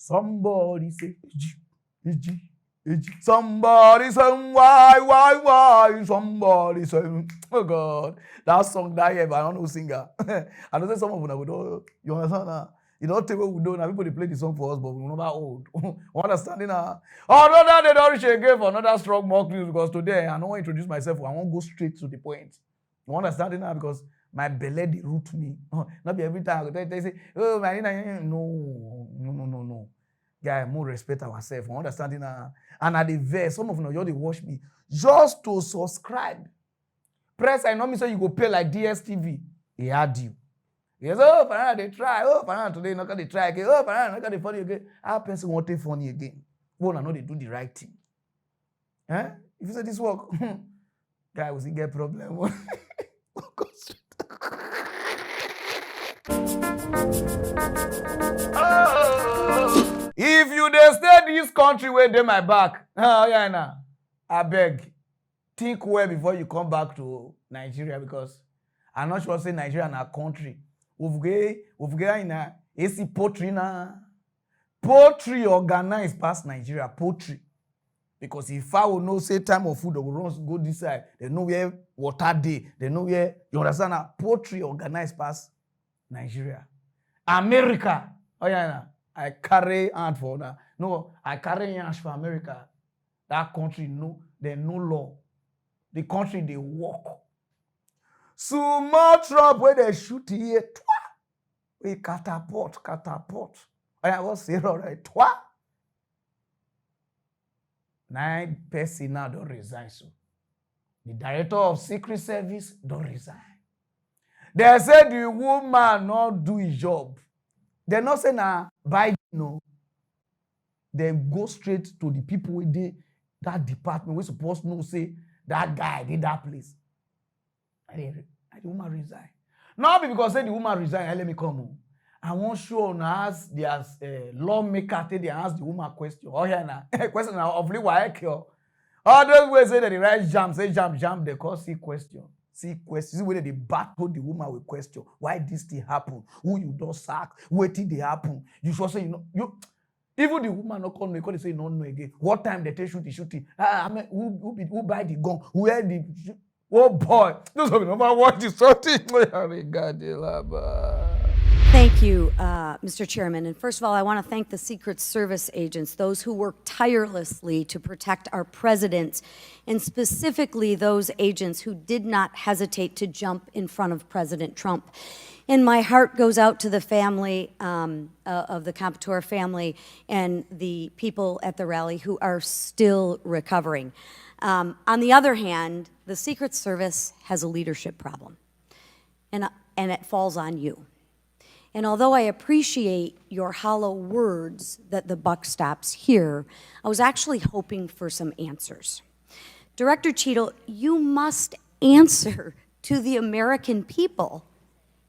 Somebody say, somebody say, why? Somebody say, oh God, that song that year, but I don't know singer. I don't say some of them we don't. You understand now? You don't tell what we do now. People they play the song for us, but we're not that old. Understanding now? Oh no, they don't reach again for another strong mock news because today I don't want to introduce myself. I want to go straight to the point. You understand now? Because my belly they root me. Not be every time they say, oh my no. Guy, more respect ourselves. You understand now? And at the verse, some of you know, they watch me just to subscribe. Press I know me say you go pay like DSTV. He had you. Yes, oh, Pararan, they try. Oh, Pararan, today, not they try again. Oh, Pararan, not they funny again. Our person want to funny again. Well, I know they do the right thing. Eh? If you say this work, guy, will he get problem? If you dey stay this country where they my back, oh yeah, nah. I beg, think well before you come back to Nigeria because I'm not sure say Nigeria na country. We've got in a AC poultry na. Poultry organized past Nigeria, poultry. Because if I will know say time of food, they will run go this side. They know where water day. They know where, you understand now? Poultry organized past Nigeria. America. Oh yeah, nah. I carry hand for that. No, I carry hand for America. That country, no, there's no law. The country, they walk. So much Trump where they shoot here, we catapult. I was say all right, 9 person now don't resign. So the director of Secret Service don't resign. They said the woman not do his job. They not say na Biden no. They go straight to the people with that department. We supposed to know say that guy did that place. And the woman resign. Not because say the woman resign, let me come home. I want sure now ask their lawmaker they ask the woman question. Oh yeah, now question now of why all those ways say that the right jam, say jam, they call see question. See whether they battle the woman with question. Why this thing happen? Who you don't sack? What did they happen? You should say you even the woman not call me because they say no again. What time they take shooting? I mean who buy the gun? Where the oh boy, those of number one is something. Thank you, Mr. Chairman. And first of all, I want to thank the Secret Service agents, those who work tirelessly to protect our president, and specifically those agents who did not hesitate to jump in front of President Trump. And my heart goes out to the family of the Comptoir family and the people at the rally who are still recovering. On the other hand, the Secret Service has a leadership problem, and it falls on you. And although I appreciate your hollow words that the buck stops here, I was actually hoping for some answers. Director Cheadle, you must answer to the American people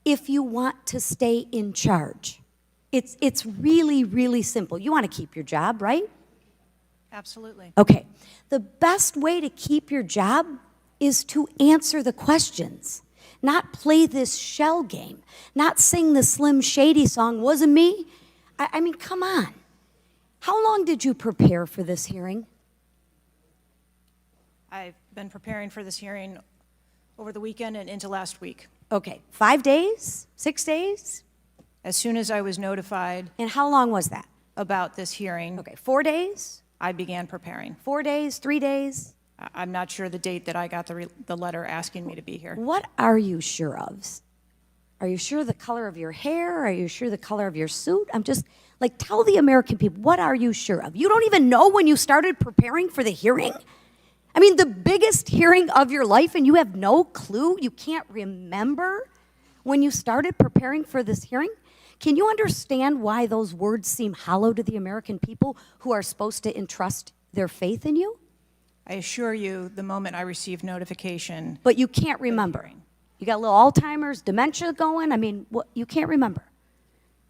if you want to stay in charge. It's really, really simple. You want to keep your job, right? Absolutely. Okay. The best way to keep your job is to answer the questions. Not play this shell game, not sing the Slim Shady song, wasn't me. I mean, come on. How long did you prepare for this hearing? I've been preparing for this hearing over the weekend and into last week. Okay, 5 days, 6 days? As soon as I was notified And how long was that? about this hearing, Okay, 4 days? I began preparing. 4 days, 3 days? I'm not sure the date that I got the letter asking me to be here. What are you sure of? Are you sure the color of your hair? Are you sure the color of your suit? I'm just, like, tell the American people, what are you sure of? You don't even know when you started preparing for the hearing? I mean, the biggest hearing of your life, and you have no clue? You can't remember when you started preparing for this hearing? Can you understand why those words seem hollow to the American people who are supposed to entrust their faith in you? I assure you, the moment I received notification. But you can't remember. You got a little Alzheimer's, dementia going? I mean, what, you can't remember.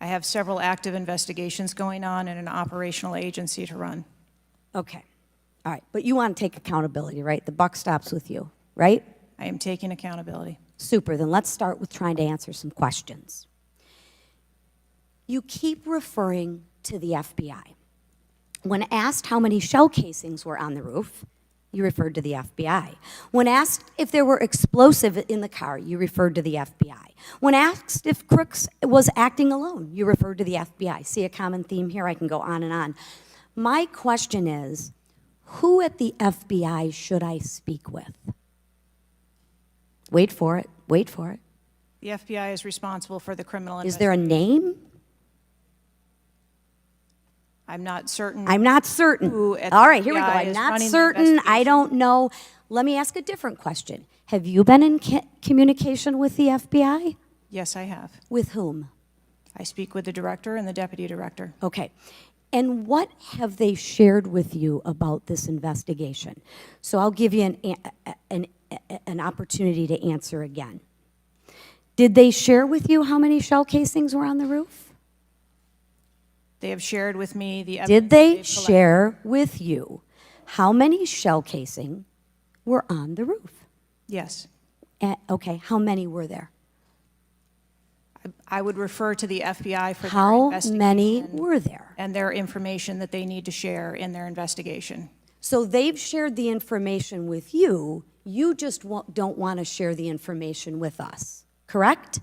I have several active investigations going on and an operational agency to run. Okay. All right. But you want to take accountability, right? The buck stops with you, right? I am taking accountability. Super. Then let's start with trying to answer some questions. You keep referring to the FBI. When asked how many shell casings were on the roof, you referred to the FBI. When asked if there were explosive in the car, you referred to the FBI. When asked if Crooks was acting alone, you referred to the FBI. See a common theme here? I can go on and on. My question is, who at the FBI should I speak with? Wait for it, wait for it. The FBI is responsible for the criminal Is there a investigation. name? I'm not certain. I'm not certain. Who at the All right, here we go. FBI I'm is not running the certain. I investigation. don't know. Let me ask a different question. Have you been in communication with the FBI? Yes, I have. With whom? I speak with the director and the deputy director. Okay. And what have they shared with you about this investigation? So I'll give you an opportunity to answer again. Did they share with you how many shell casings were on the roof? They have shared with me the evidence. Did they they've collected. share with you how many shell casing were on the roof? Yes. Okay, how many were there? I would refer to the FBI for their How investigation. many were there? And their information that they need to share in their investigation. So they've shared the information with you, you just don't want to share the information with us, correct?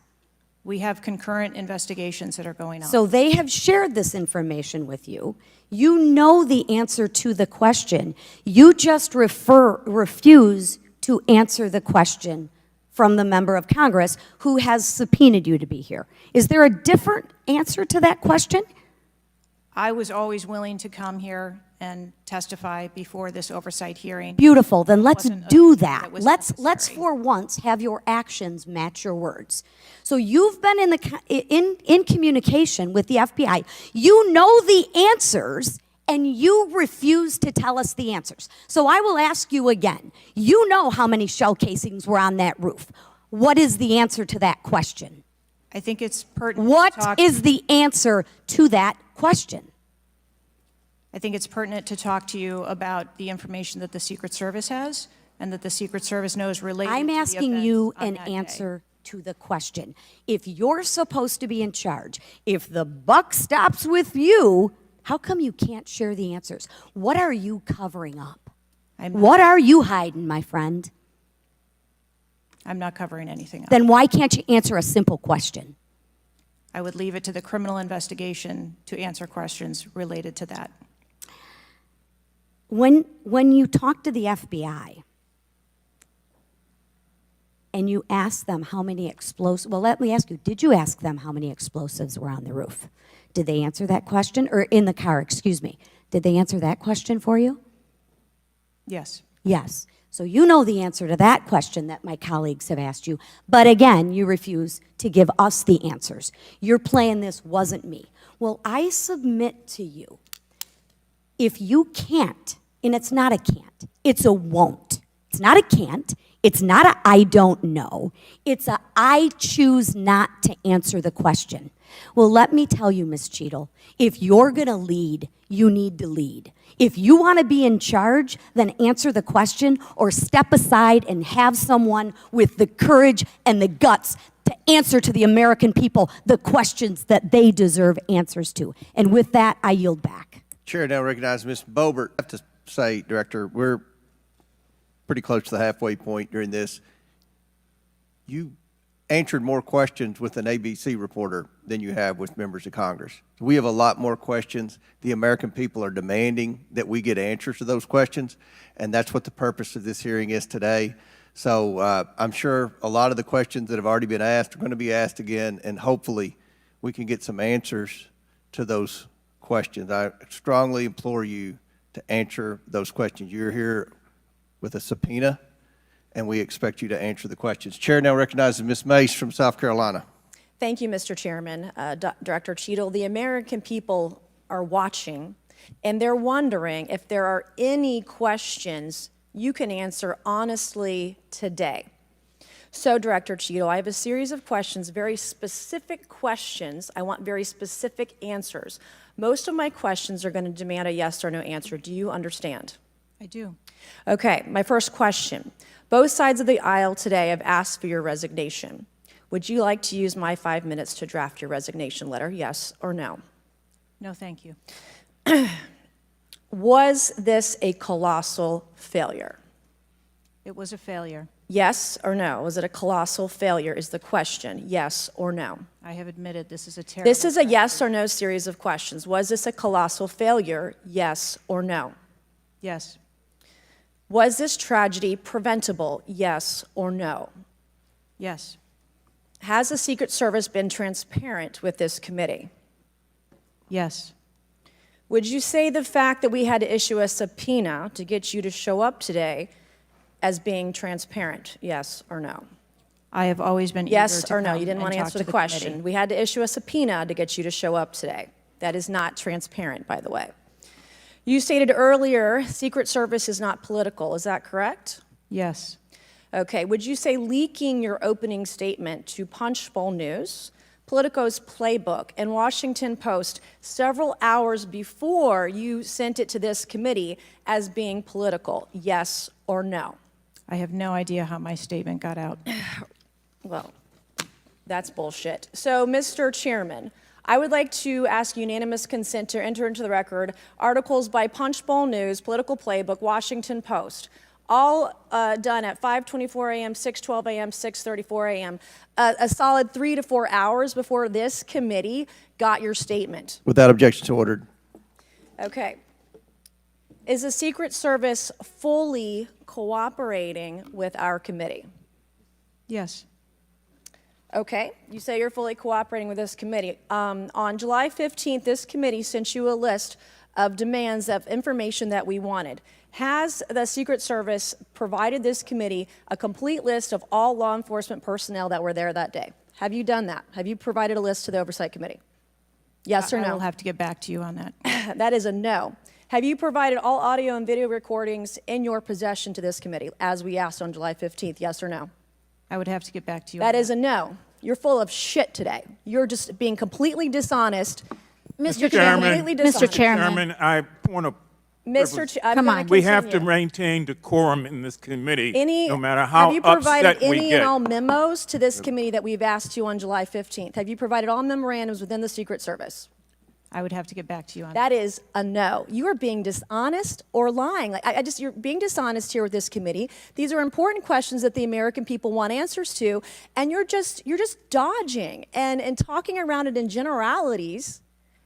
We have concurrent investigations that are going on. So they have shared this information with you. You know the answer to the question. You just refuse to answer the question from the member of Congress who has subpoenaed you to be here. Is there a different answer to that question? I was always willing to come here and testify before this oversight hearing. Beautiful, then let's Wasn't a- do that. that was Let's necessary. for once have your actions match your words. So you've been in communication with the FBI. You know the answers, and you refuse to tell us the answers. So I will ask you again. You know how many shell casings were on that roof. What is the answer to that question? I think it's pertinent What to talk. is the answer to that question? I think it's pertinent to talk to you about the information that the Secret Service has and that the Secret Service knows related I'm to the asking events you on an that day. answer to the question. If you're supposed to be in charge, if the buck stops with you, how come you can't share the answers? What are you covering up? What are you hiding, my friend? I'm not covering anything up. Then why can't you answer a simple question? I would leave it to the criminal investigation to answer questions related to that. When you talk to the FBI and you ask them how many explosives, well, let me ask you, did you ask them how many explosives were on the roof? Did they answer that question? Or in the car, excuse me. Did they answer that question for you? Yes. Yes. So you know the answer to that question that my colleagues have asked you. But again, you refuse to give us the answers. You're playing this wasn't me. Well, I submit to you, if you can't, and it's not a can't, it's a won't. It's not a can't. It's not a I don't know. It's a I choose not to answer the question. Well, let me tell you, Ms. Cheadle, if you're going to lead, you need to lead. If you want to be in charge, then answer the question or step aside and have someone with the courage and the guts to answer to the American people the questions that they deserve answers to. And with that, I yield back. Chair now recognizes Ms. Boebert. I have to say, Director, we're pretty close to the halfway point during this. You answered more questions with an ABC reporter than you have with members of Congress. We have a lot more questions. The American people are demanding that we get answers to those questions, and that's what the purpose of this hearing is today. So I'm sure a lot of the questions that have already been asked are going to be asked again, and hopefully we can get some answers to those questions. I strongly implore you to answer those questions. You're here with a subpoena, and we expect you to answer the questions. Chair now recognizes Ms. Mace from South Carolina. Thank you, Mr. Chairman. Director Cheadle, the American people are watching, and they're wondering if there are any questions you can answer honestly today. So, Director Cheadle, I have a series of questions, very specific questions. I want very specific answers. Most of my questions are going to demand a yes or no answer. Do you understand? I do. Okay, my first question. Both sides of the aisle today have asked for your resignation. Would you like to use my 5 minutes to draft your resignation letter, yes or no? No, thank you. Was this a colossal failure? It was a failure. Yes or no? Was it a colossal failure is the question. Yes or no? I have admitted this is a terrible. This is a yes or no series of questions. Was this a colossal failure? Yes or no? Yes. Was this tragedy preventable? Yes or no? Yes. Has the Secret Service been transparent with this committee? Yes. Would you say the fact that we had to issue a subpoena to get you to show up today as being transparent? Yes or no? I have always been eager Yes to or no? come You didn't and want to talk answer to the question. committee. We had to issue a subpoena to get you to show up today. That is not transparent, by the way. You stated earlier, Secret Service is not political. Is that correct? Yes. Okay. Would you say leaking your opening statement to Punchbowl News, Politico's Playbook, and Washington Post several hours before you sent it to this committee as being political? Yes or no? I have no idea how my statement got out. Well, that's bullshit. So, Mr. Chairman, I would like to ask unanimous consent to enter into the record articles by Punchbowl News, Political Playbook, Washington Post, all done at 5:24 a.m., 6:12 a.m., 6:34 a.m., a solid 3 to 4 hours before this committee got your statement. Without objection, so ordered. Okay. Is the Secret Service fully cooperating with our committee? Yes. Okay, you say you're fully cooperating with this committee. On July 15th, this committee sent you a list of demands of information that we wanted. Has the Secret Service provided this committee a complete list of all law enforcement personnel that were there that day? Have you done that? Have you provided a list to the Oversight Committee? Yes or I no? will have to get back to you on that. That is a no. Have you provided all audio and video recordings in your possession to this committee, as we asked on July 15th? Yes or no? I would have to get back to you on That is a no. You're full of shit today. You're just being completely dishonest. Mr. Chairman. Chairman, Completely dishonest. Mr. Chairman, Chairman, I want to. I'm Come gonna on. We have to continue. maintain decorum in this committee, Any, no matter how have you provided upset we any get. and all memos to this committee that we've asked you on July 15th? Have you provided all memorandums within the Secret Service? I would have to get back to you on That is a no. You are being dishonest or lying. Like you're being dishonest here with this committee. These are important questions that the American people want answers to, and you're just dodging and talking around it in generalities.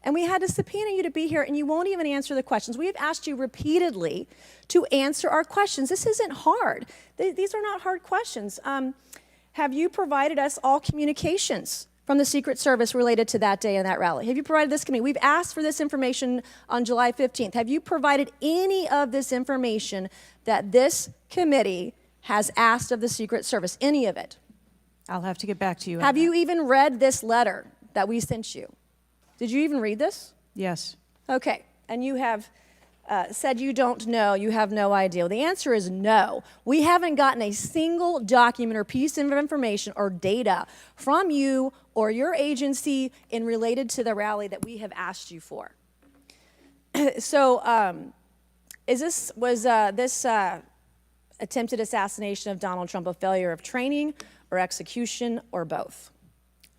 And we had to subpoena you to be here, and you won't even answer the questions. We have asked you repeatedly to answer our questions. This isn't hard. These are not hard questions. Have you provided us all communications from the Secret Service related to that day and that rally? Have you provided this committee? We've asked for this information on July 15th. Have you provided any of this information that this committee has asked of the Secret Service? Any of it? I'll have to get back to you on Have that. you even read this letter that we sent you? Did you even read this? Yes. Okay, and you have said you don't know, you have no idea. Well, the answer is no. We haven't gotten a single document or piece of information or data from you or your agency in related to the rally that we have asked you for. So, was this attempted assassination of Donald Trump a failure of training or execution or both?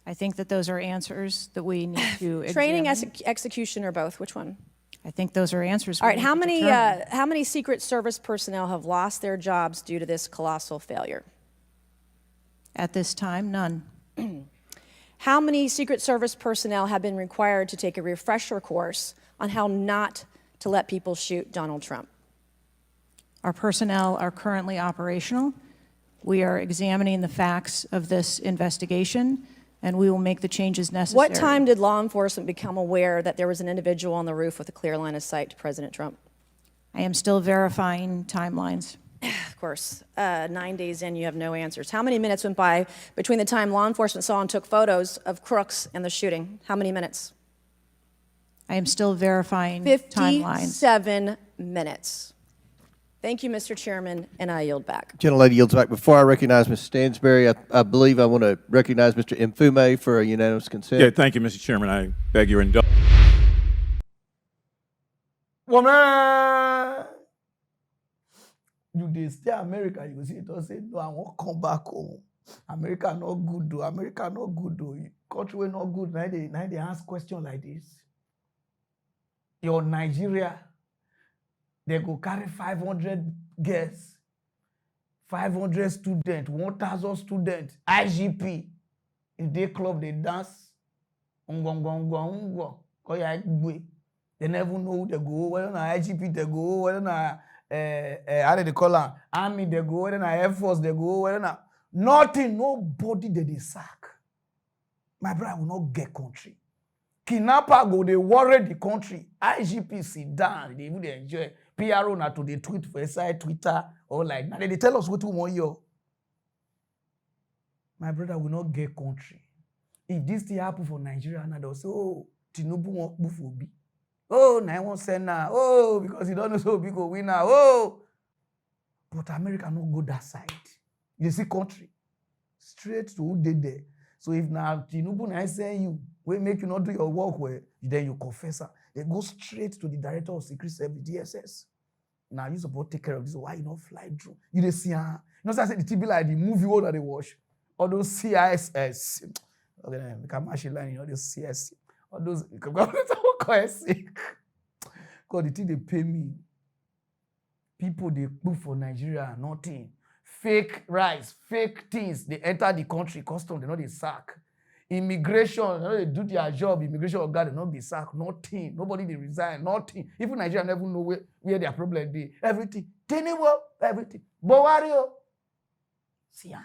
I think that those are answers that we need to examine. Training, execution, or both? Which one? I think those are answers. All right. we How need to many determine. how many Secret Service personnel have lost their jobs due to this colossal failure? At this time, none. How many Secret Service personnel have been required to take a refresher course on how not to let people shoot Donald Trump? Our personnel are currently operational. We are examining the facts of this investigation, and we will make the changes necessary. What time did law enforcement become aware that there was an individual on the roof with a clear line of sight to President Trump? I am still verifying timelines. Of course, 9 days in, you have no answers. How many minutes went by between the time law enforcement saw and took photos of crooks and the shooting? How many minutes? I am still verifying timelines. 57 minutes. Thank you, Mr. Chairman, and I yield back. Gentlelady yields back. Before I recognize Ms. Stansberry, I believe I want to recognize Mr. Mfume for a unanimous consent. Yeah, thank you, Mr. Chairman. I beg your indulgence. Woman, you dey stay America, you go see it don say, no, I won't come back home. America not good though. America not good though. Country wey not good, now they ask question like this. your Nigeria, they go carry 500 girls, 500 students, 1,000 students, IGP. If they club, they dance. They never know who they go, whether na IGP they go, whether na how they call am, army they go, whether na Air Force they go, whether na nothing, nobody they sack. My brother will not get country. Kidnapper go, they worry the country. IGP sit down, they even enjoy. Pararan na to the tweet for inside Twitter or like now they tell us what we want here. My brother will not get country. If this thing happen for Nigeria, now they'll say, oh, Tinubu won't move for B. Oh, now I won't send now. Oh, because he don't know so big go win now. Oh, but America not go that side. You see country straight to who did there. So if now Tinubu now send you, we make you not do your work well, then you confess her. They go straight to the director of secret service, DSS. Now you supposed to take care of this. Why you not fly through? You dey see her. You know, so I said the TV like the movie all that they watch. All those CIS. Okay, we can match a line, you know, those CS. All those because the thing they pay me. People they look for Nigeria, nothing. Fake rice, fake things. They enter the country, custom, they know they sack. Immigration, you know, they do their job. Immigration of God, they not be sacked. Nothing. Nobody they resign. Nothing. Even Nigeria never know where their problem be. Everything. Tenable, everything. But wario. See ya.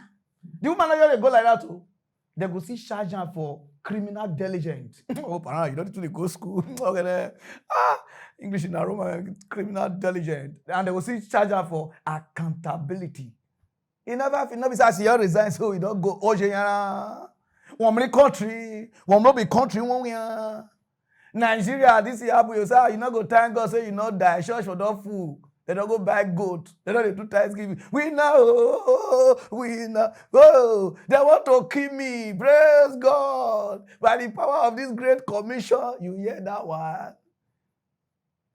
The woman they go like that too. They go see charge for criminal diligence. Oh, Pararan, you don't need to go school. Okay, English in Roma, criminal diligence. And they will see charge for accountability. He never be say you resign, so you don't go Ojeyara. One country, one more be country, one year. Nigeria, this year, you say you not go thank God, say you not die. Church for don't fool. They don't go buy goat. They don't do Thanksgiving. We know. Oh, they want to kill me. Praise God. By the power of this great commission, you hear that one.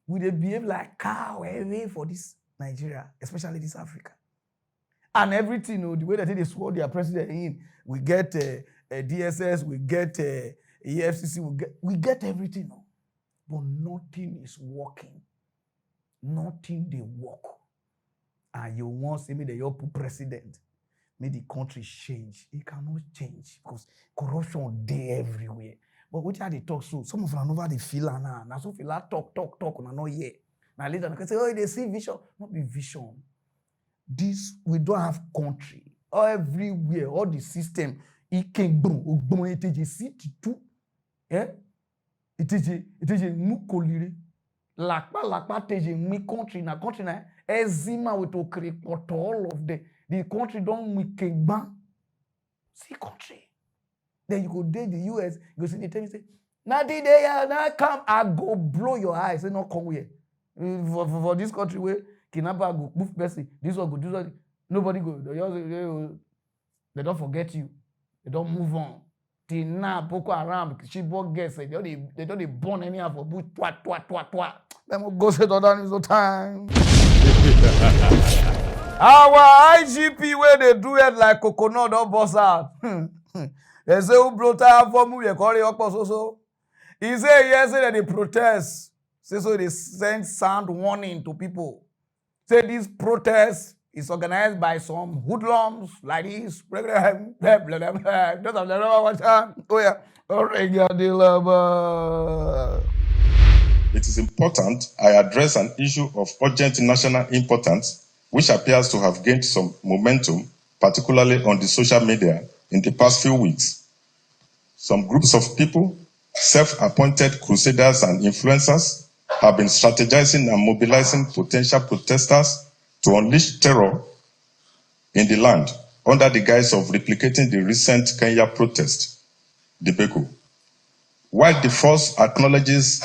We they behave like cow away for this Nigeria, especially this Africa. And everything, you know, the way that they swore their president in, we get DSS, we get EFCC, we get everything, you know. But nothing is working. Nothing they work. And you want to say me the your president, make the country change. It cannot change because corruption there everywhere. But what are they talk so? Some of them over the feel now. Now so feel talk, and not here. Now later they can say, oh, they see vision. Not be vision. This we don't have country. Everywhere, all the system, it can boom, it is city too. Eh? It is mukolire. Lakpa teje mi country na ezima we to create all of the country don't make ban. See country. Then you go date the US, you go see the tell you say, na the day na come, I go blow your eyes. Say no come here. For this country where kidnapper go move person, this one go do that. Nobody go. They don't forget you. They don't move on. Till now, Boko Haram, Chibok girls, they don't burn anyhow for bush, twat. Them go say that is no time. Our IGP where they do it like coconut don't bust out. They say who blow tire for me, they call it up so. He say yes, that they protest. Say so they send sound warning to people. Say this protest is organized by some hoodlums like this. It is important I address an issue of urgent national importance, which appears to have gained some momentum, particularly on the social media in the past few weeks. Some groups of people, self-appointed crusaders and influencers, have been strategizing and mobilizing potential protesters to unleash terror in the land under the guise of replicating the recent Kenya protest, the Beko. While the force acknowledges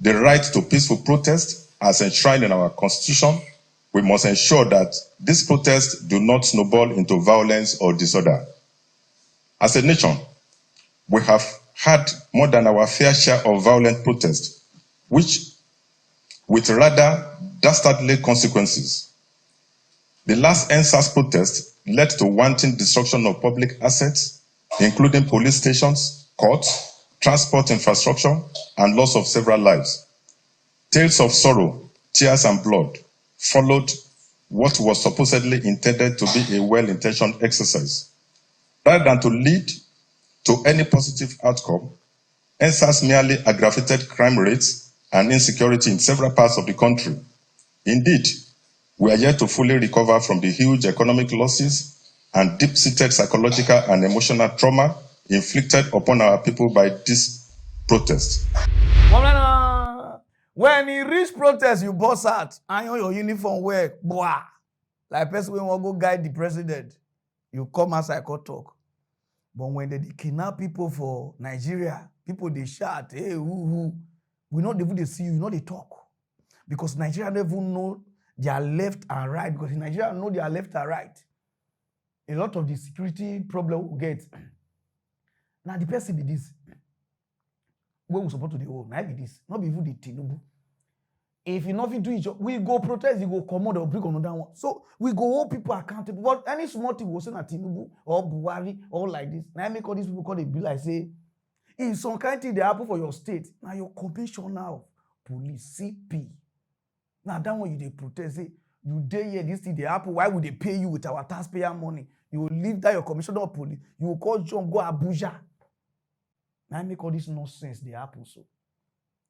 the right to peaceful protest as enshrined in our constitution, we must ensure that these protests do not snowball into violence or disorder. As a nation, we have had more than our fair share of violent protests, which with rather dastardly consequences. The last NSAS protest led to wanton destruction of public assets, including police stations, courts, transport infrastructure, and loss of several lives. Tales of sorrow, tears, and blood followed what was supposedly intended to be a well-intentioned exercise. Rather than to lead to any positive outcome, EndSARS merely aggravated crime rates and insecurity in several parts of the country. Indeed, we are yet to fully recover from the huge economic losses and deep-seated psychological and emotional trauma inflicted upon our people by this protest. When you reach protest, you bust out, iron your uniform, wear, boah. Like person when want go guide the president, you come outside, go talk. But when they kidnap people for Nigeria, people they shout, hey, who, we not even they see you, they talk. Because Nigeria don't even know their left and right, because in Nigeria know their left and right. A lot of the security problem we get. Now the person be this. Where we support to the whole, now be this. Not be even the Tinubu. If you nothing do it, we go protest, you go command or bring another one. So we go hold people accountable. But any small thing we say na Tinubu or Buhari or like this. Now I make all these people call the bill like say, if some kind of thing they happen for your state, now your commissioner of police, CP. Now that one you they protest, say, you dey here, this thing they happen, why would they pay you with our taxpayer money? You will leave that your commissioner of police, you will call John, go Abuja. Now I make all this nonsense they happen so.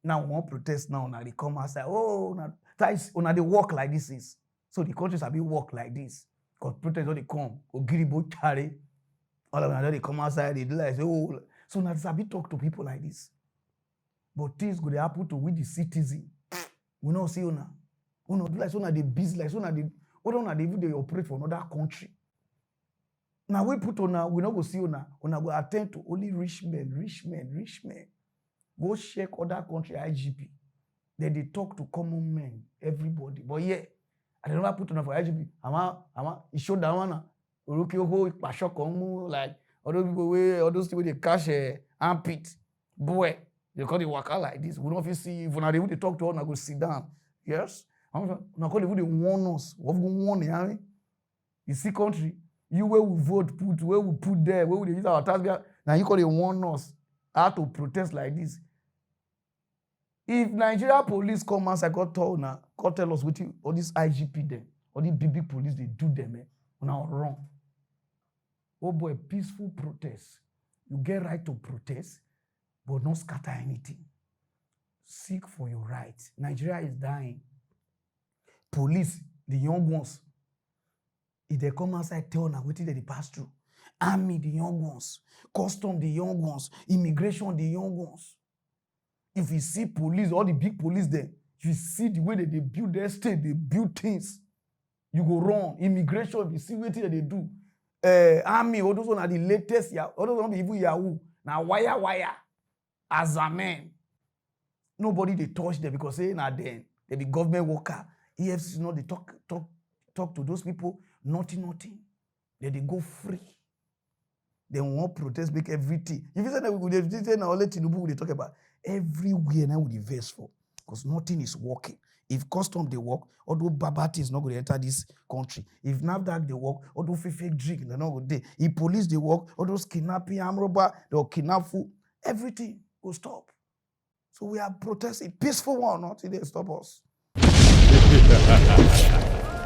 Now we want protest now, now they come outside. Oh, now they walk like this is. So the countries have been walk like this. Because protest when they come, Ogiribo carry. All of them they come outside, they do like oh. So now they talk to people like this. But things go happen to we the citizen. We not see una. We not do like so now they busy like so now they even they operate for another country. Now we put on we not go see una go attend to only rich men. Go check other country IGP. Then they talk to common men, everybody. But yeah, I never put on for IGP. It showed that one. Like other people all those people they cash armpit. Boy, they call it waka like this. We don't feel see if when they talk to us, I go sit down. Yes. Now call they warn us. What we warn the army? You see country, you where we vote put, where we put there, where we use our tax. Now you call they warn us how to protest like this. If Nigeria police come outside, go tell us what all this IGP them, all these big police they do them, now wrong. Oh boy, peaceful protest. You get right to protest, but not scatter anything. Seek for your rights. Nigeria is dying. Police, the young ones, if they come outside, tell now what they pass through. Army, the young ones. Custom, the young ones. Immigration, the young ones. If you see police, all the big police there, you see the way that they build their state, they build things, you go wrong. Immigration, if you see what they do. Army, all those ones are the latest, all those ones even Yahoo. Now wire. As a man, nobody they touch them because they then they be government worker. EFCC, you know, they talk to those people, nothing. Then they go free. They won't protest, make everything. If you say that we could say now, let Tinubu they talk about everywhere now with the verse for, because nothing is working. If custom they work, although Babati is not going to enter this country. If NAFDAC they work, although fake drink they're not going to. If police they work, although kidnapping, arm robber, they'll kidnap food, everything will stop. So we are protesting, peaceful one, not till they stop us.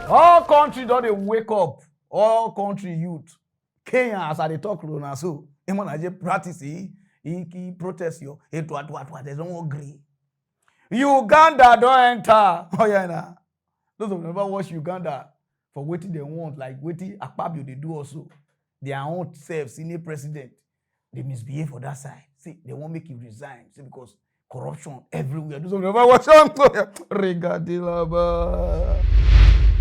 All country don't they wake up. All country youth. Kenya, as I talk now, so Emon Aje practice he protest you. They don't agree. Uganda don't enter. Oh yeah, nah. Those of them never watch Uganda for waiting they want, like waiting Akpabio they do also. Their own self, senior president, they misbehave for that side. See, they won't make him resign. See, because corruption everywhere. Those of them never watch Regadilaba.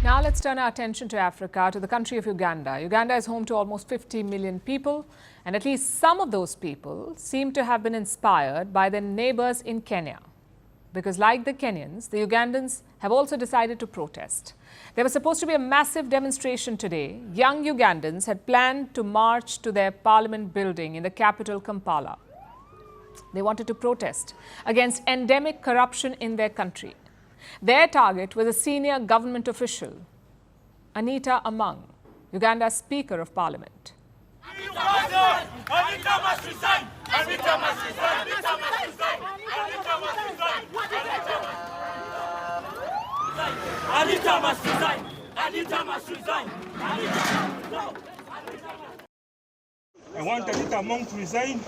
Now let's turn our attention to Africa, to the country of Uganda. Uganda is home to almost 50 million people, and at least some of those people seem to have been inspired by their neighbors in Kenya. Because like the Kenyans, the Ugandans have also decided to protest. There was supposed to be a massive demonstration today. Young Ugandans had planned to march to their parliament building in the capital, Kampala. They wanted to protest against endemic corruption in their country. Their target was a senior government official, Anita Among, Uganda's Speaker of Parliament. Anita must resign! Anita must resign! Anita must resign! Anita must resign! Anita must resign. Anita must resign. I want Anita Among to resign.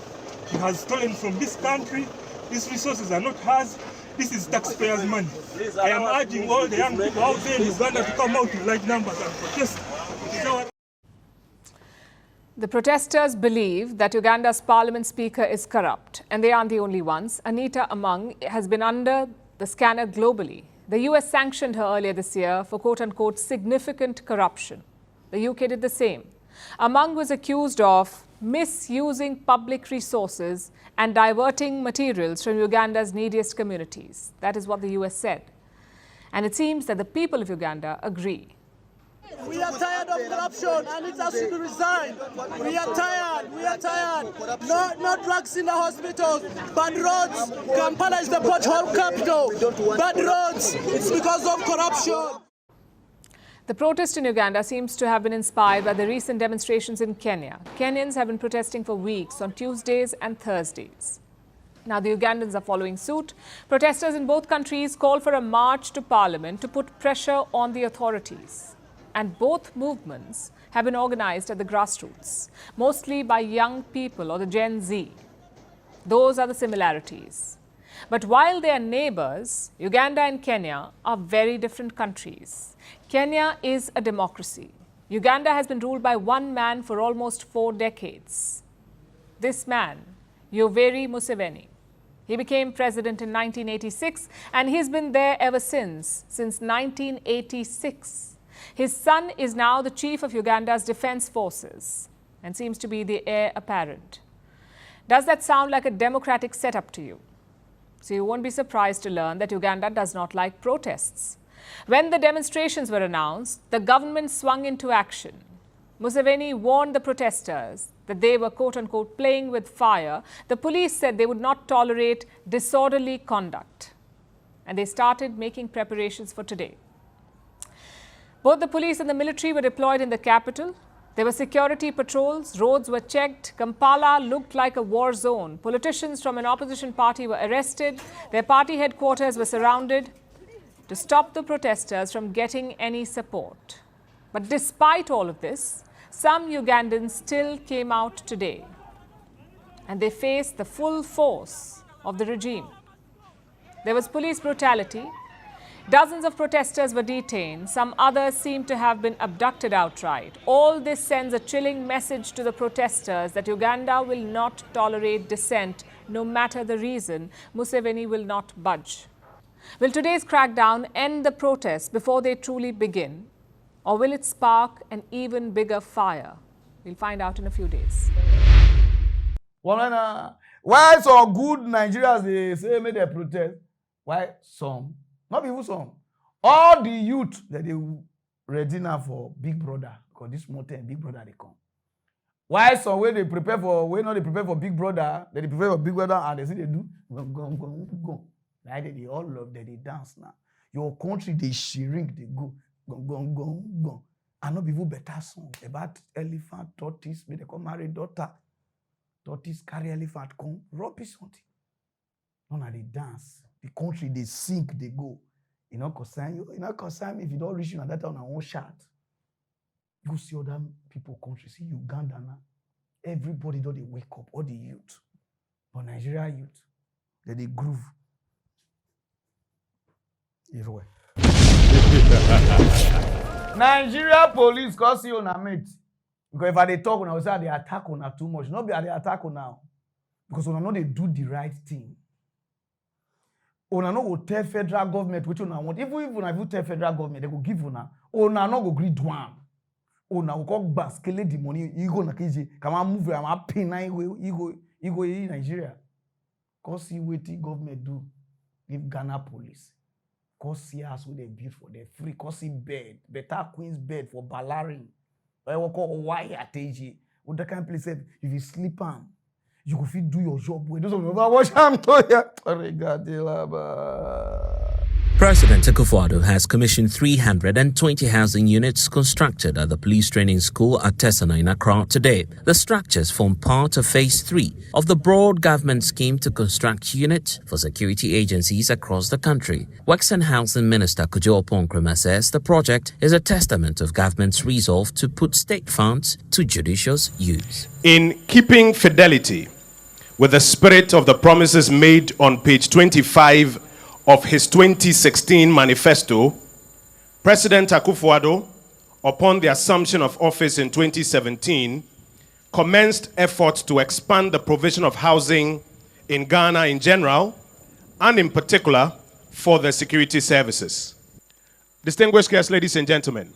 She has stolen from this country. These resources are not hers. This is taxpayers' money. I am urging all the young people out there in Uganda to come out in large numbers and protest. It is our The protesters believe that Uganda's parliament speaker is corrupt, and they aren't the only ones. Anita Among has been under the scanner globally. The US sanctioned her earlier this year for quote-unquote significant corruption. The UK did the same. Among was accused of misusing public resources and diverting materials from Uganda's neediest communities. That is what the US said. And it seems that the people of Uganda agree. We are tired of corruption and it has to be resigned. We are tired. No drugs in the hospitals. Bad roads. Kampala is the pothole capital. Bad roads. It's because of corruption. The protest in Uganda seems to have been inspired by the recent demonstrations in Kenya. Kenyans have been protesting for weeks on Tuesdays and Thursdays. Now the Ugandans are following suit. Protesters in both countries call for a march to parliament to put pressure on the authorities. And both movements have been organized at the grassroots, mostly by young people or the Gen Z. Those are the similarities. But while they are neighbors, Uganda and Kenya are very different countries. Kenya is a democracy. Uganda has been ruled by one man for almost 4 decades. This man, Yoweri Museveni. He became president in 1986 and he's been there ever since 1986. His son is now the chief of Uganda's defense forces and seems to be the heir apparent. Does that sound like a democratic setup to you? So you won't be surprised to learn that Uganda does not like protests. When the demonstrations were announced, the government swung into action. Museveni warned the protesters that they were quote-unquote playing with fire. The police said they would not tolerate disorderly conduct. And they started making preparations for today. Both the police and the military were deployed in the capital. There were security patrols, roads were checked. Kampala looked like a war zone. Politicians from an opposition party were arrested. Their party headquarters were surrounded to stop the protesters from getting any support. But despite all of this, some Ugandans still came out today. And they faced the full force of the regime. There was police brutality. Dozens of protesters were detained. Some others seem to have been abducted outright. All this sends a chilling message to the protesters that Uganda will not tolerate dissent, no matter the reason. Museveni will not budge. Will today's crackdown end the protests before they truly begin? Or will it spark an even bigger fire? We'll find out in a few days. Why some good Nigerians they say make they protest? Why some? Not even some. All the youth that they ready now for Big Brother, because this mountain Big Brother they come. Why some way they prepare for they prepare for Big Brother, they prepare for Big Brother and they say they do go. Like they all love that they dance now. Your country they shrink, they go. And not people better song about elephant, tortoise, may they come marry daughter. Tortoise carry elephant, come, rubbish something. None of they dance. The country they sink, they go. You know, concern you. You know, concern if you don't reach you at that on one shot. You see other people country, see Uganda now. Everybody don't they wake up, all the youth. But Nigeria youth, they groove. Everywhere. Nigeria police cause you on a mate. Because if they talk on say they attack on too much. Not be they attack on now. Because on know they do the right thing. Una no go tell federal government which una want. Even if you tell federal government, they go give una. Una no go gree do am. Una go come bascale the money. You go na kiji. Come on move. I'm pay na you go in Nigeria. Cause see what the government do. Give Ghana police. Cause see house where they build for the free. Cause see bed. Better Queen's bed for Pararan. I will call why at AG. What that kind of place if you sleep on. You go fit do your job. Those of you watch am to ya. Regardez là-bas. President Akufo-Addo has commissioned 320 housing units constructed at the police training school at Tesana in Accra today. The structures form part of Phase 3 of the broad government scheme to construct units for security agencies across the country. Works and Housing Minister Kojo Oponkrema says the project is a testament of government's resolve to put state funds to judicious use. In keeping fidelity with the spirit of the promises made on page 25 of his 2016 manifesto, President Akufo-Addo, upon the assumption of office in 2017, commenced efforts to expand the provision of housing in Ghana in general, and in particular for the security services. Distinguished guests, ladies and gentlemen,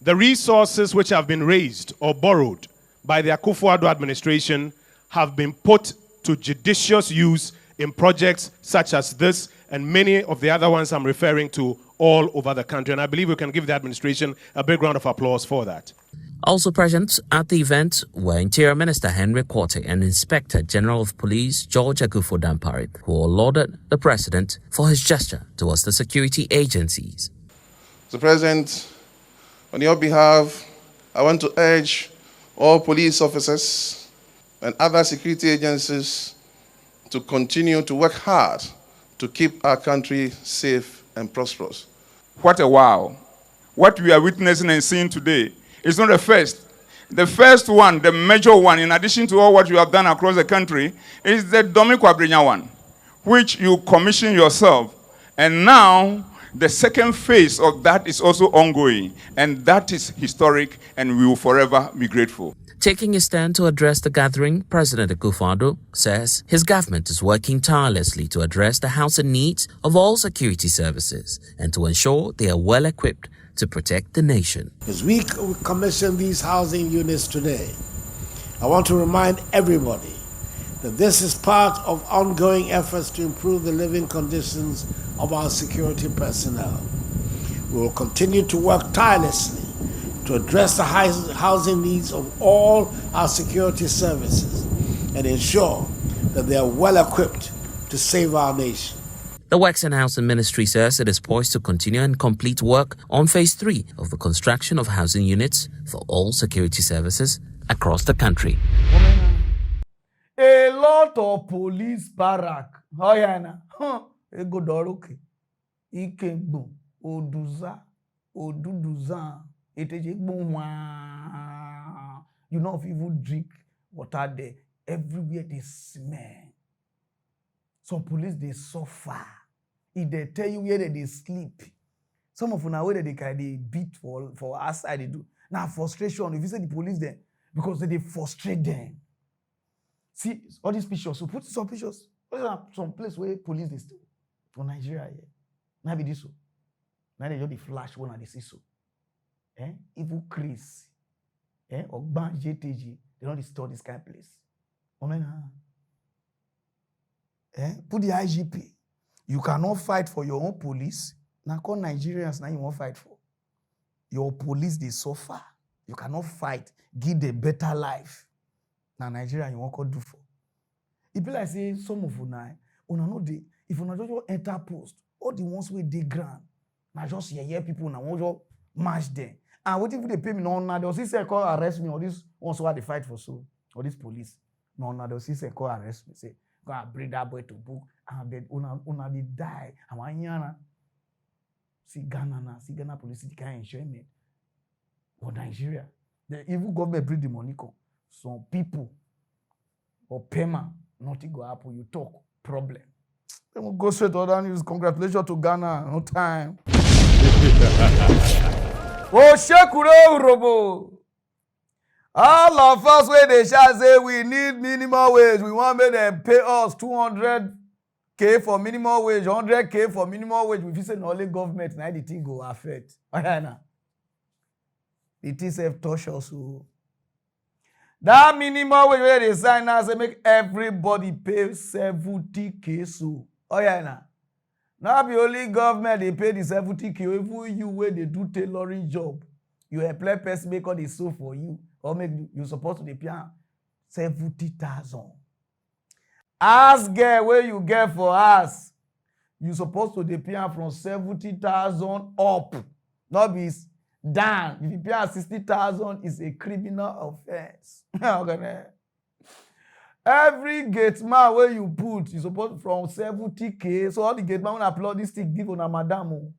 the resources which have been raised or borrowed by the Akufo-Addo administration have been put to judicious use in projects such as this and many of the other ones I'm referring to all over the country. And I believe we can give the administration a big round of applause for that. Also present at the event were Interior Minister Henry Quartey and Inspector General of Police George Akufo-Dampare, who lauded the President for his gesture towards the security agencies. Mr. President, on your behalf, I want to urge all police officers and other security agencies to continue to work hard to keep our country safe and prosperous. What a wow. What we are witnessing and seeing today is not the first. The first one, the major one, in addition to all what you have done across the country, is the Domi Kwabrenya one, which you commissioned yourself. And now, the second phase of that is also ongoing. And that is historic, and we will forever be grateful. Taking his stand to address the gathering, President Akufo-Addo says his government is working tirelessly to address the housing needs of all security services and to ensure they are well equipped to protect the nation. As we commission these housing units today, I want to remind everybody that this is part of ongoing efforts to improve the living conditions of our security personnel. We will continue to work tirelessly to address the housing needs of all our security services and ensure that they are well equipped to save our nation. The Works and Housing Ministry says it is poised to continue and complete work on Phase 3 of the construction of housing units for all security services across the country. A lot of police barrack. Hoyana. Egodoroke. Ikegbo. Oduza. Oduduza. You know, if you drink water there, everywhere they smell. Some police, they suffer. If they tell you where they sleep. Some of them, where they beat for outside, they do. Now, frustration, if you say the police there, because they frustrate them. See, all these pictures, so put some pictures. Some place where police, they still. For Nigeria, yeah. Now be this so. Now they just the flash one and they see so. Evil Chris, or Ban JTG, they don't store this kind of place. Put the IGP. You cannot fight for your own police. Now call Nigerians, now you won't fight for. Your police, they suffer. You cannot fight. Give them better life. Now Nigeria, you won't do for. It be like say some of you now, know they, if you not just enter post, all the ones with the ground, now just hear people now won't just match them. And what if they pay me no now? They'll say call arrest me or this ones who they fight for so or this police. No, they'll say call arrest me. Say go and bring that boy to book and then una they die. And see Ghana police can't ensure me. Or Nigeria. The evil government bring the money come. Some people or payment, nothing go happen. You talk problem. Then we'll go straight to other news. Congratulations to Ghana. No time. Oh, Shekuro Robo. All of us where they shall say we need minimum wage. We want to them pay us 200K for minimum wage, 100K for minimum wage. We say no only government now the thing go affect. It is a touch also. That minimum wage where they sign now say make everybody pay 70K so. Now be only government they pay the 70K. Even you where they do tailoring job, you apply person make all the so for you, or make you supposed to pay 70,000. Ask girl where you get for us. you supposed to dey pay am from 70,000 up, not be down. If you pay am 60,000, it's a criminal offense. Okay. Every gate man wey you put, you suppose from 70K. So all the gate man when applaud this thing, give una madam o.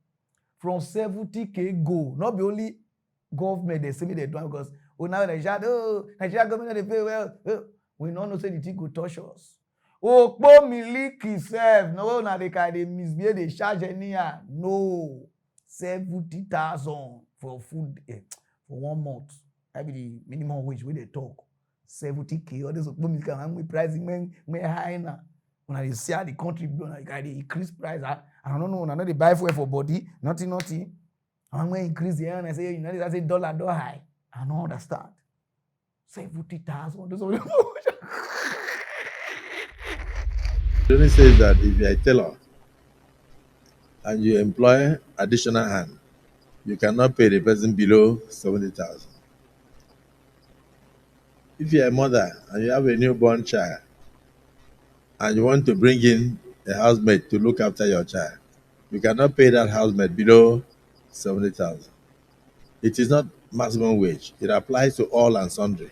From 70K go. Not be only government they say me they do am because now they shout, Nigeria government they pay well. We no know say the thing go touch us. Okpo miliki sef. No na they can they misbehave, they charge anyhow. No. 70,000 for food for 1 month. That be the minimum wage wey they talk. 70K. All this Okpo miliki and we pricing when high now. When they see how the country they increase price. I don't know. I know they buy fuel for body. Nothing. And when increase the air and I say, you know, I say dollar high. I don't understand. 70,000. It only says that if you're a tailor and you employ additional hand, you cannot pay the person below 70,000. If you're a mother and you have a newborn child and you want to bring in a housemaid to look after your child, you cannot pay that housemaid below 70,000. It is not maximum wage. It applies to all and sundry.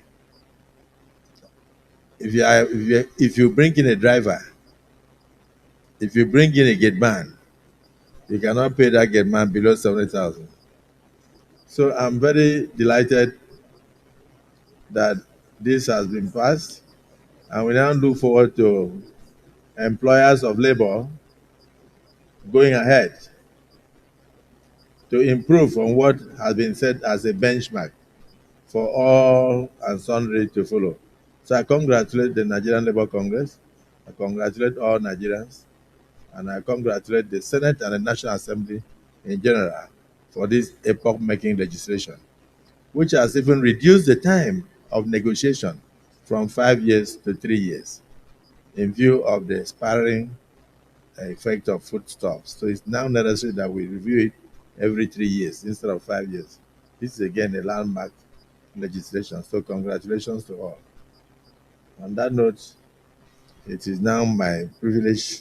If you bring in a driver, if you bring in a gate man, you cannot pay that gate man below 70,000. So I'm very delighted that this has been passed, and we now look forward to employers of labor going ahead to improve on what has been set as a benchmark for all and sundry to follow. So I congratulate the Nigerian Labour Congress, I congratulate all Nigerians, and I congratulate the Senate and the National Assembly in general for this epoch-making legislation, which has even reduced the time of negotiation from 5 years to 3 years in view of the sparing effect of foodstuffs. So it's now necessary that we review it every 3 years instead of 5 years. This is again a landmark legislation. So congratulations to all. On that note, it is now my privilege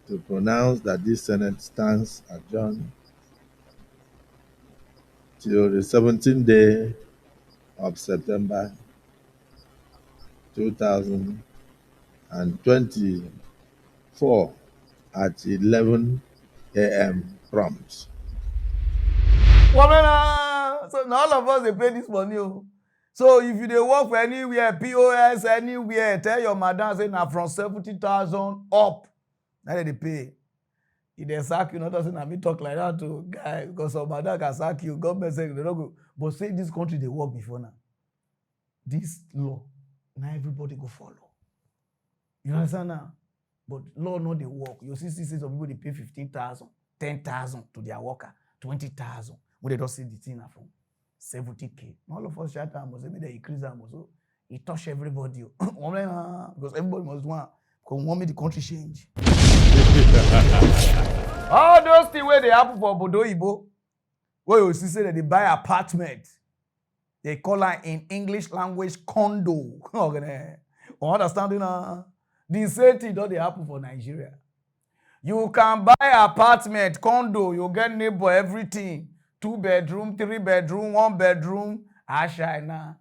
to pronounce that this Senate stands adjourned till the 17th day of September 2024 at 11 a.m. prompt. So now all of us they pay this money. So if you dey work for anywhere, POS anywhere, tell your madam say na from 70,000 up. Now they pay. If they sack you, not doesn't have me talk like that to guy because some madam can sack you. Government say they don't go. But say this country they work before now. This law, now everybody go follow. You understand now? But law no they work. You see some people they pay 15,000, 10,000 to their worker, 20,000. When they don't see the thing from 70K. All of us shout out, must they increase them also. It touch everybody. Because everybody must want. Because we want me the country change. All those things where they happen for Bodo Ibo, where you see say that they buy apartment. They call it in English language condo. Understanding? The same thing don't they happen for Nigeria. You can buy apartment, condo, you get neighbor, everything. 2 bedroom, 3 bedroom, 1 bedroom. Ashina.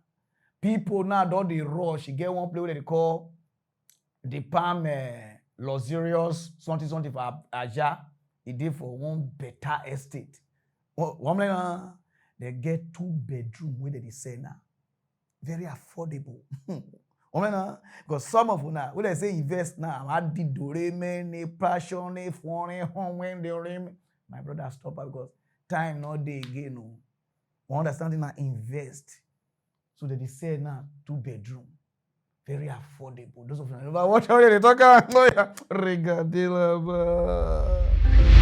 People now don't they rush. You get one place where they call the Palm luxurious something for Aja. It did for one better estate. They get 2 bedroom where they say now. Very affordable. Because some of them now, when they say invest now, I did passion, my brother stop because time not day again. No. Understanding now invest. So they say now 2 bedroom. Very affordable. Those of you know what they talk about.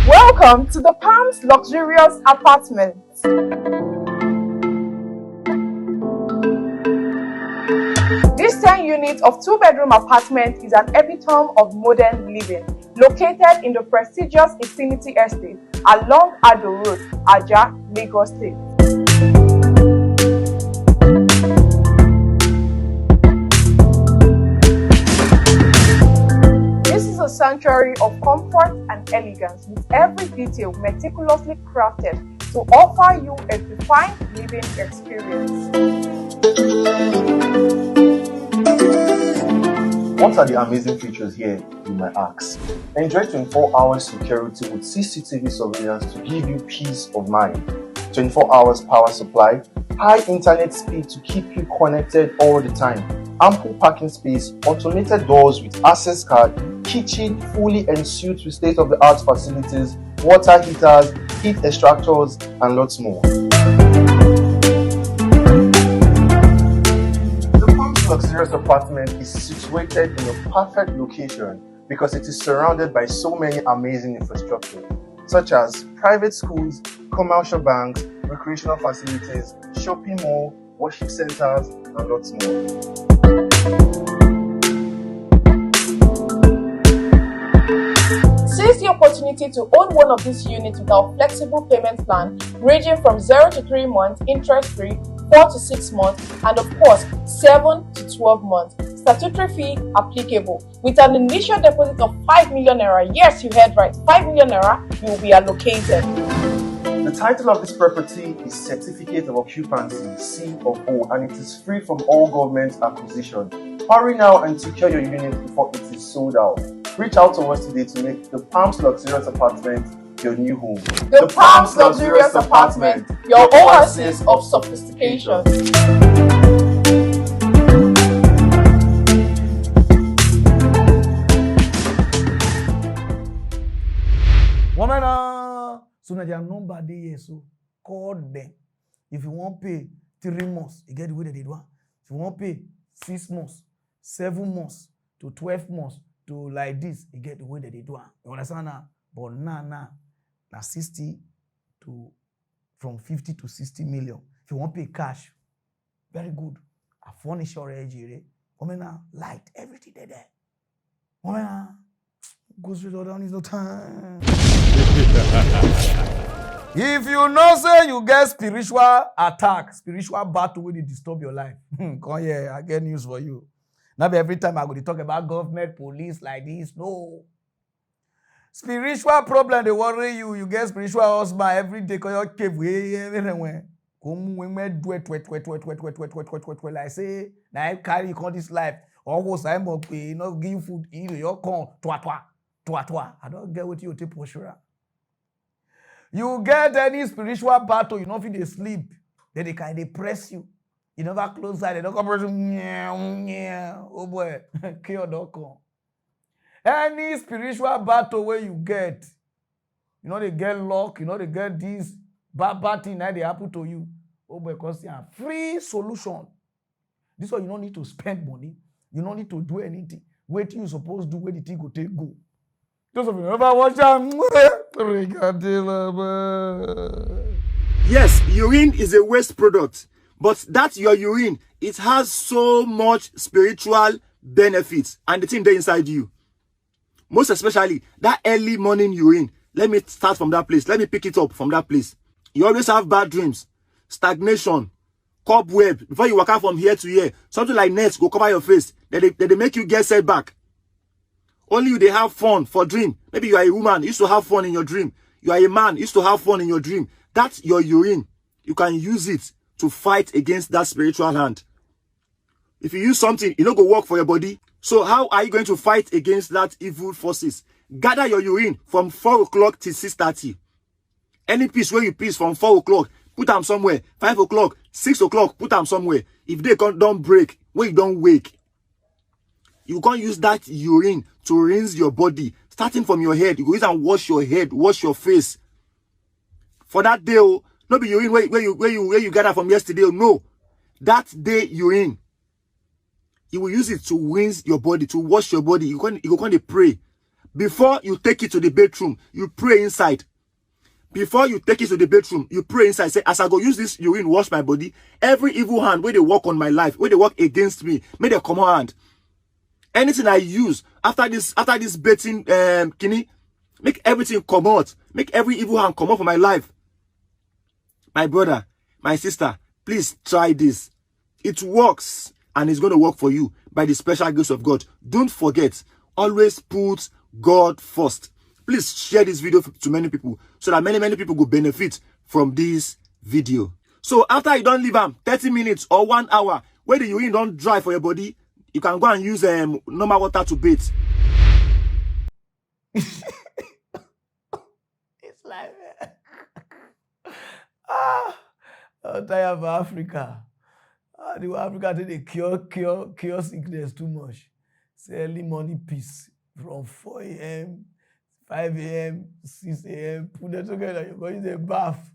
Welcome to the Palms Luxurious Apartments. This 10 units of 2-bedroom apartment is an epitome of modern living, located in the prestigious Infinity Estate along Ado Road, Aja, Lagos State. This is a sanctuary of comfort and elegance, with every detail meticulously crafted to offer you a defined living experience. What are the amazing features here, you might ask? Enjoy 24-hour security with CCTV surveillance to give you peace of mind. 24 hours power supply, high internet speed to keep you connected all the time, ample parking space, automated doors with access card, kitchen fully ensuite with state-of-the-art facilities, water heaters, heat extractors, and lots more. Luxurious apartment is situated in a perfect location because it is surrounded by so many amazing infrastructure, such as private schools, commercial banks, recreational facilities, shopping mall, worship centers, and lots more. Seize the opportunity to own one of these units with our flexible payment plan ranging from 0 to 3 months interest-free, 4 to 6 months, and of course 7 to 12 months. Statutory fee applicable. With an initial deposit of 5 million naira, yes, you heard right, 5 million naira, you will be allocated. The title of this property is Certificate of Occupancy, C of O, and it is free from all government acquisition. Hurry now and secure your unit before it is sold out. Reach out to us today to make the Palms Luxurious Apartment your new home. The Palms Luxurious Apartment, your oasis of sophistication. Woman, so now their number dey here, so call them. If you want pay 3 months, you get the way they did one. If you want pay 6 months, 7 months to 12 months to like this, you get the way they did one. You understand now? But now 60 to from 50 to 60 million. If you want pay cash, very good. A furniture already. Woman, light, everything there. Woman, go straight down is no time. If you know say you get spiritual attack, spiritual battle when it disturb your life, come here, I get news for you. Not every time I go to talk about government, police like this. No. Spiritual problem they worry you. You get spiritual husband every day because you cave everywhere. Come when we do it, like say, now I carry you on this life. Almost I'm okay, you know, give you food, eat your corn, twa. I don't get what you take posture. You get any spiritual battle, you know, if they sleep, then they can depress you. You never close that, they don't come oh boy, kill.com. Any spiritual battle where you get, you know, they get luck, you know, they get this bad thing that they happen to you. Oh boy, because you have free solution. This one you don't need to spend money. You don't need to do anything. Wait till you supposed to do where the thing go take go. Those of you never watch them. Yes, urine is a waste product, but that your urine, it has so much spiritual benefits and the thing there inside you. Most especially that early morning urine. Let me start from that place. Let me pick it up from that place. You always have bad dreams, stagnation, cobweb. Before you walk out from here to here, something like nets go cover your face. They make you get setback. Only you they have fun for dream. Maybe you are a woman, you used to have fun in your dream. You are a man, you used to have fun in your dream. That's your urine. You can use it to fight against that spiritual hand. If you use something, it don't go work for your body. So how are you going to fight against that evil forces? Gather your urine from 4 o'clock till 6:30. Any piece where you piece from 4 o'clock, put them somewhere. 5 o'clock, 6 o'clock, put them somewhere. If they don't break, when you don't wake, you can't use that urine to rinse your body. Starting from your head, you go use and wash your head, wash your face. For that day, not be urine where you gather from yesterday. No, that day urine, you will use it to rinse your body, to wash your body. You can pray. Before you take it to the bedroom, you pray inside. Before you take it to the bedroom, you pray inside. Say, as I go use this urine, wash my body. Every evil hand where they work on my life, where they work against me, may they come hand. Anything I use after this betting kini, make everything come out. Make every evil hand come out for my life. My brother, my sister, please try this. It works and it's going to work for you by the special grace of God. Don't forget, always put God first. Please share this video to many people so that many people will benefit from this video. So after you don't leave 30 minutes or 1 hour, where the urine don't dry for your body, you can go and use normal water to bathe. It's like, I'm tired of Africa. The Africa they cure sickness too much. Say early morning peace from 4 a.m., 5 a.m., 6 a.m. Put them together, you're going to the bath.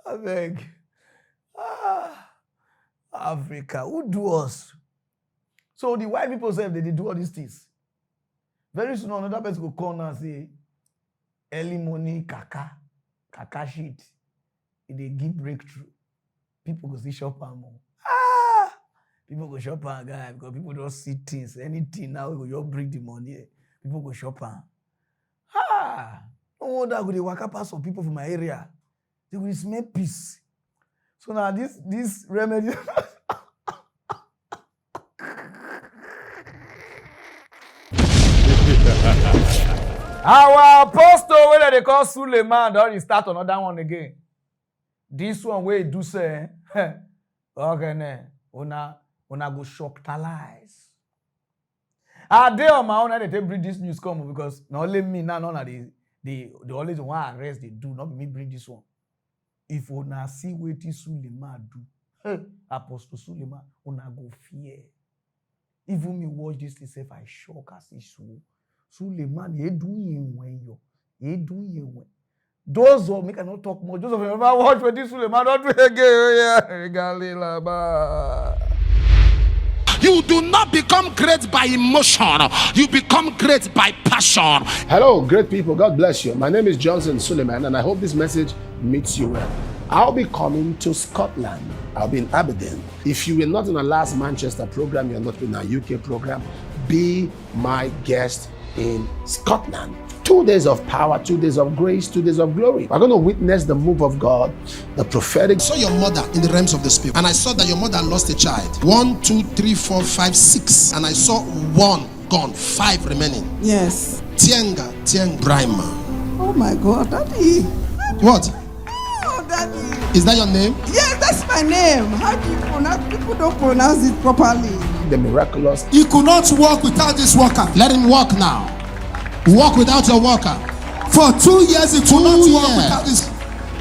I beg. Africa, who do us? So the white people say they do all these things. Very soon another person will come and say, early morning kaka shit. They give breakthrough. People go see shop and more. People go shop and guy because people don't see things. Anything now we go just bring the money. People go shop and no wonder I go dey waka pass some people from my area. They will smell peace. So now this remedy. Our apostle, whether they call Suleiman, don't start another one again. This one where do say, okay, ne, una go shocktalize. I dey on my own, they bring this news come because not only me now, none of the always one arrest they do, not me bring this one. If una see wetin Suleiman do, hey, Apostle Suleiman, una go fear. Even me watch this itself, I shock as issue. Suleiman, he doing when you, he doing when. Those of me cannot talk more. Those of you ever watch with this Suleiman, don't do again. You do not become great by emotion. You become great by passion. Hello, great people. God bless you. My name is Johnson Suleiman, and I hope this message meets you well. I'll be coming to Scotland. I'll be in Aberdeen. If you were not in the last Manchester program, you're not in our UK program, be my guest in Scotland. 2 days of power, 2 days of grace, 2 days of glory. We're going to witness the move of God, the prophetic. I saw your mother in the realms of the spirit, and I saw that your mother lost a child. 1, 2, 3, 4, 5, 6, and I saw 1 gone, 5 remaining. Yes. Tienga Brima. Oh my God, Daddy. What? Oh, Daddy. Is that your name? Yes, that's my name. How do you pronounce? People don't pronounce it properly. The miraculous. He could not walk without this walker. Let him walk now. Walk without your walker. For 2 years he could not walk without this.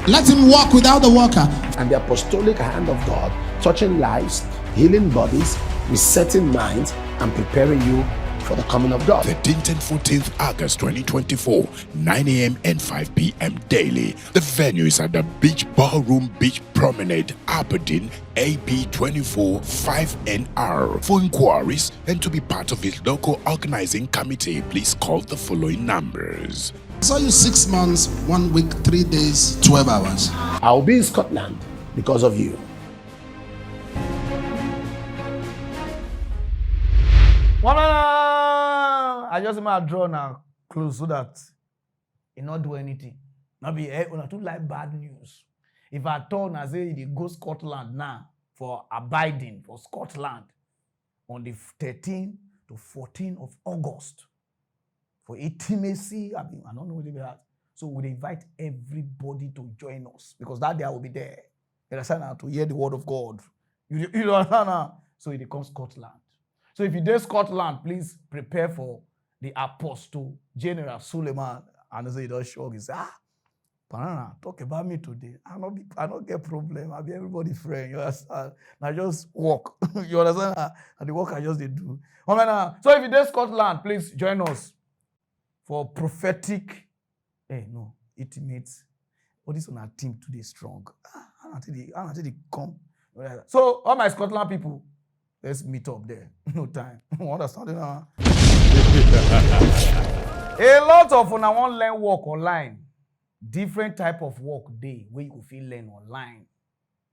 Let him walk without the walker. And the apostolic hand of God touching lives, healing bodies, resetting minds, and preparing you for the coming of God. 13th and 14th August 2024, 9 a.m. and 5 p.m. daily. The venue is at the Beach Ballroom Beach Promenade, Aberdeen, AB 24 5NR. For inquiries and to be part of its local organizing committee, please call the following numbers. I saw you 6 months, 1 week, 3 days, 12 hours. I'll be in Scotland because of you. I just might draw now close so that it not do anything. Not be una too like bad news. If I turn and say they go Scotland now for abiding for Scotland on the 13th to 14th of August for intimacy, I don't know what they have. So we invite everybody to join us because that day I will be there. You understand now to hear the word of God. You understand now? So it becomes Scotland. So if you do Scotland, please prepare for the Apostle General Suleiman. And so you don't show. He say, Pararan, talk about me today. I don't get problem. I'll be everybody's friend. You understand? I just walk. You understand? And the work I just did do. So if you do Scotland, please join us for prophetic. No, it means what is on our team today strong. Until they come. So all my Scotland people. Let's meet up there. No time. Understand it now? A lot of una want learn work online. Different type of work day where you feel learn online.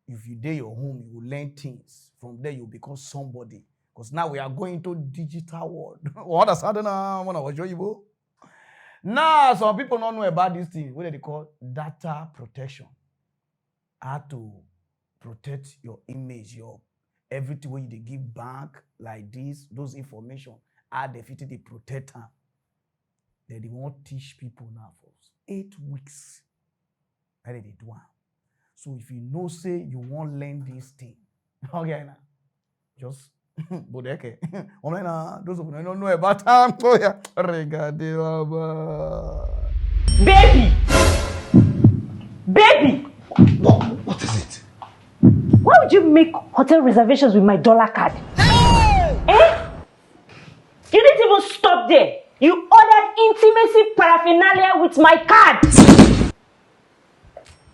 If you dey your home, you will learn things. From there, you become somebody. Because now we are going to digital world. Understand it now? When I was showing you. Now, some people don't know about this thing. What they call data protection. How to protect your image, your everything wey you dey give bank like this, those information, how dey fit dey protect am. Then they wan teach people now for 8 weeks. How they dey do am. So if you know say you wan learn this thing, okay now, just Bodeke. Those of you don't know about time. Oh yeah. Baby! Baby! What is it? Why would you make hotel reservations with my dollar card? Eh? You didn't even stop there. You ordered intimacy paraphernalia with my card.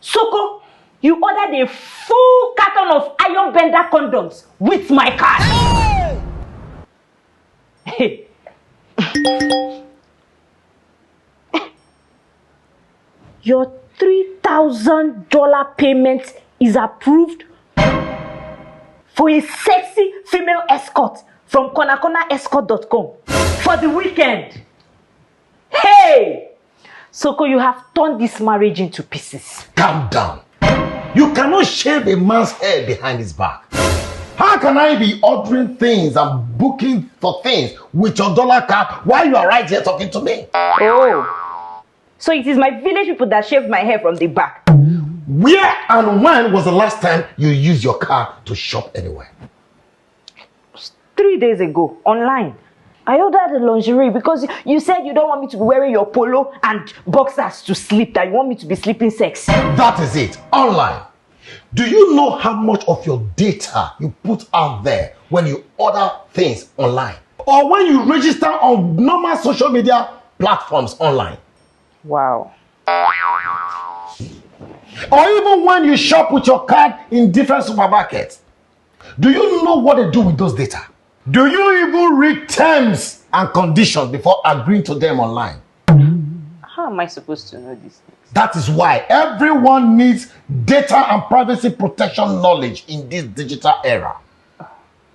Soko, you ordered a full carton of iron bender condoms with my card. Hey. Your $3,000 payment is approved for a sexy female escort from cornercornerescort.com for the weekend. Hey! Soko, you have turned this marriage into pieces. Calm down. You cannot shave a man's hair behind his back. How can I be ordering things and booking for things with your dollar card while you are right here talking to me? Oh. So it is my village people that shaved my hair from the back. Where and when was the last time you used your car to shop anywhere? 3 days ago, online. I ordered the lingerie because you said you don't want me to be wearing your polo and boxers to sleep, that you want me to be sleeping sexy. That is it, online. Do you know how much of your data you put out there when you order things online? Or when you register on normal social media platforms online? Wow. Or even when you shop with your card in different supermarkets? Do you know what they do with those data? Do you even read terms and conditions before agreeing to them online? How am I supposed to know these things? That is why everyone needs data and privacy protection knowledge in this digital era.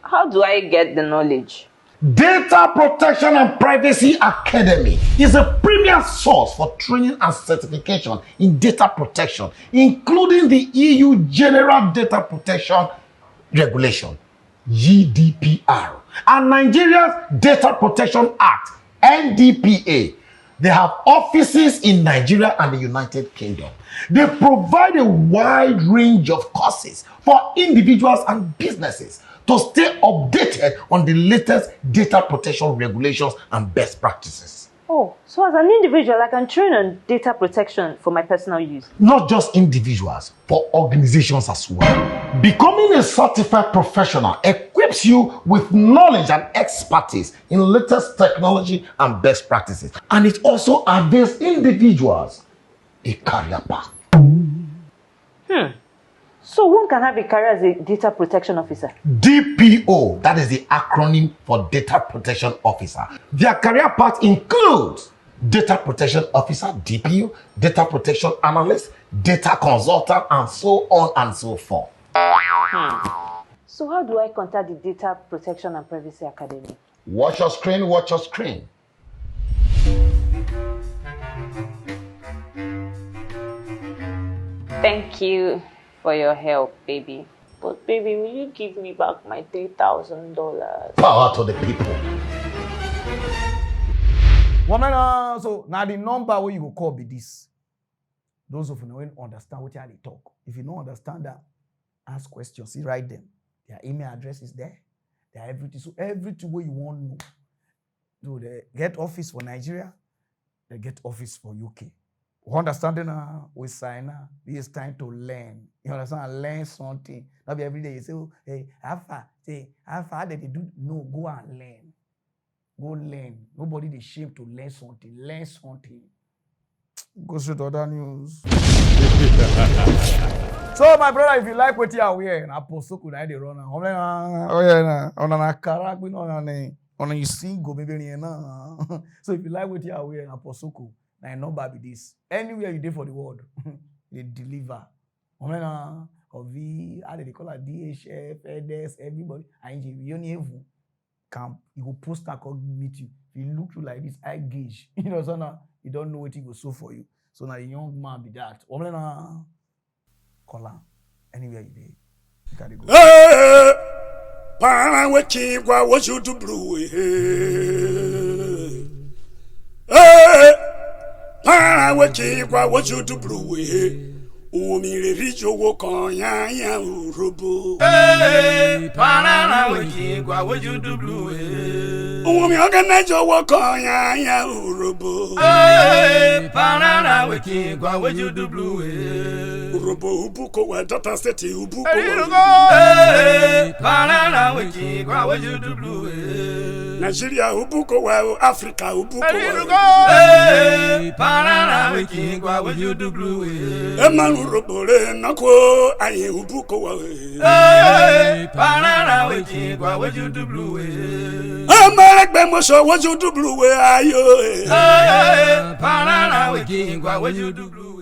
How do I get the knowledge? Data Protection and Privacy Academy is a premier source for training and certification in data protection, including the EU General Data Protection Regulation, GDPR, and Nigeria's Data Protection Act, NDPA. They have offices in Nigeria and the United Kingdom. They provide a wide range of courses for individuals and businesses to stay updated on the latest data protection regulations and best practices. Oh, so as an individual, I can train on data protection for my personal use? Not just individuals, for organizations as well. Becoming a certified professional equips you with knowledge and expertise in latest technology and best practices. And it also avails individuals a career path. So one can have a career as a data protection officer? DPO, that is the acronym for Data Protection Officer. Their career path includes Data Protection Officer, DPO, Data Protection Analyst, Data Consultant, and so on and so forth. So how do I contact the Data Protection and Privacy Academy? Watch your screen, watch your screen. Thank you for your help, baby. But baby, will you give me back my $3,000? Power to the people. So now the number where you go call be this. Those of you who understand what they talk. If you don't understand that, ask questions. See, write them. Their email address is there. They are everything. So everything where you want to know. So they get office for Nigeria. They get office for UK. Understanding we sign now. It's time to learn. You understand? Learn something. Not be every day you say, oh, hey, how far did they do? No, go and learn. Go learn. Nobody is ashamed to learn something. Learn something. Go straight to other news. So, my brother, if you like what you are wearing, Apostle could I run. Oh yeah, on an akara, on you sing go baby. So if you like what you are wearing, Apostle. Now, number be this. Anywhere you do for the world, they deliver. Of how they call it DHF, FedEx, everybody. IGP, you only have camp. You go post and come meet you. If you look through like this, eye gauge. You know, so now you don't know what he go so for you. So now the young man be that. Call him. Anywhere you do, you gotta go. Pararan wiki gwa what you do blue. Pararan wiki gwa what you do blue. Umire rijo woko ya urubu. Pararan wiki gwa what you do blue. Umi organize woko ya urubu. Pararan wiki gwa what you do blue. Urubu ubuko wa data state ubuko. Pararan wiki gwa what you do blue. Nigeria ubuko wa Africa ubuko wa. Pararan wiki gwa what you do blue. Urobore nako aye ubuko wa. Pararan wiki gwa what you do blue. Amaragbe mo so what you do blue ayo. Pararan wiki gwa what you do blue.